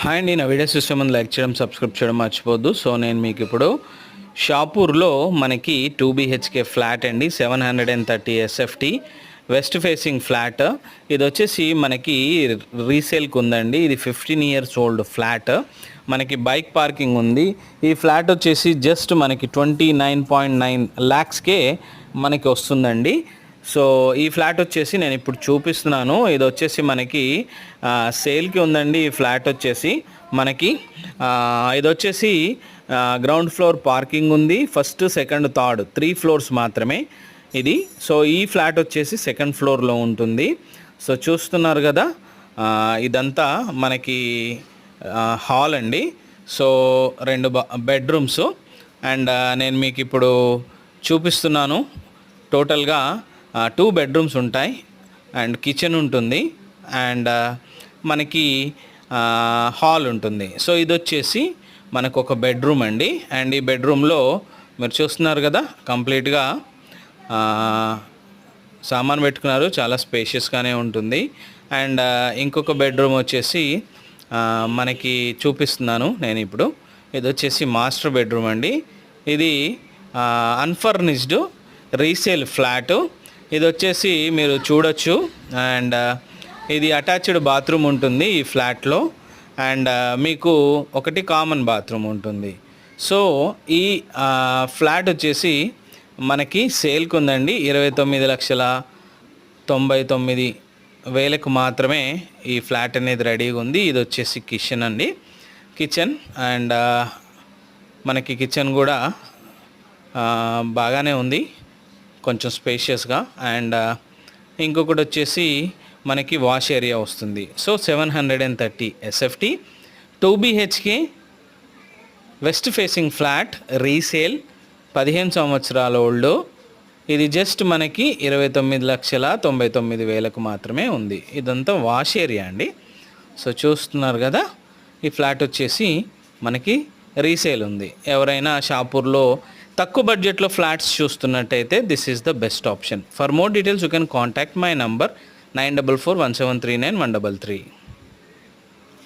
Hi అండి, నా video system ముందు లైక్ చేయడం, సబ్స్క్రైబ్ చేయడం మర్చిపోద్దు. సో నేను మీకు ఇప్పుడు షాపూర్లో మనకి 2 BHK ఫ్లాట్ అండి, 730 SFT వెస్ట్ ఫేసింగ్ ఫ్లాట్. ఇది వచ్చేసి మనకి రీసేల్కి ఉందండి. ఇది 15 years ఓల్డ్ ఫ్లాట్. మనకి బైక్ పార్కింగ్ ఉంది. ఈ ఫ్లాట్ వచ్చేసి జస్ట్ మనకి 29.9 lakhsకే మనకి వస్తుందండి. సో ఈ ఫ్లాట్ వచ్చేసి నేను ఇప్పుడు చూపిస్తున్నాను. ఇది వచ్చేసి మనకి సేల్కి ఉందండి. ఈ ఫ్లాట్ వచ్చేసి మనకి ఇది వచ్చేసి గ్రౌండ్ ఫ్లోర్ పార్కింగ్ ఉంది. ఫస్ట్, సెకండ్, థర్డ్ 3 floors మాత్రమే ఇది. సో ఈ ఫ్లాట్ వచ్చేసి సెకండ్ ఫ్లోర్లో ఉంటుంది. సో చూస్తున్నారు కదా, ఇదంతా మనకి హాల్ అండి. సో 2 బెడ్రూమ్స్ అండ్ నేను మీకు ఇప్పుడు చూపిస్తున్నాను. టోటల్గా 2 bedrooms ఉంటాయి అండ్ కిచెన్ ఉంటుంది అండ్ మనకి హాల్ ఉంటుంది. సో ఇది వచ్చేసి మనకు ఒక బెడ్రూమ్ అండి. అండ్ ఈ బెడ్రూమ్లో మీరు చూస్తున్నారు కదా, కంప్లీట్గా సామాన్ పెట్టుకున్నారు. చాలా స్పేషియస్గానే ఉంటుంది. అండ్ ఇంకొక బెడ్రూమ్ వచ్చేసి మనకి చూపిస్తున్నాను నేను ఇప్పుడు. ఇది వచ్చేసి మాస్టర్ బెడ్రూమ్ అండి. ఇది అన్ఫర్నిష్డ్ రీసేల్ ఫ్లాటు. ఇది వచ్చేసి మీరు చూడొచ్చు. అండ్ ఇది అటాచ్డ్ బాత్రూమ్ ఉంటుంది ఈ ఫ్లాట్లో. అండ్ మీకు ఒకటి కామన్ బాత్రూమ్ ఉంటుంది. సో ఈ ఫ్లాట్ వచ్చేసి మనకి సేల్కి ఉందండి. 29,99,000 మాత్రమే ఈ ఫ్లాట్ అనేది రెడీగా ఉంది. ఇది వచ్చేసి కిచెన్ అండి, కిచెన్. అండ్ మనకి కిచెన్ కూడా బాగానే ఉంది, కొంచెం స్పేషియస్గా. అండ్ ఇంకొకటి వచ్చేసి మనకి వాష్ ఏరియా వస్తుంది. So 730 SFT 2 BHK west facing flat resale, 15 సంవత్సరాల ఓల్డ్. ఇది జస్ట్ మనకి 29,99,000 మాత్రమే ఉంది. ఇదంతా వాష్ ఏరియా అండి. సో చూస్తున్నారు కదా, ఈ ఫ్లాట్ వచ్చేసి మనకి రీసేల్ ఉంది. ఎవరైనా షాపూర్లో తక్కువ బడ్జెట్లో ఫ్లాట్స్ చూస్తున్నట్టయితే this is the best option. For more details you can contact my number 9441739133.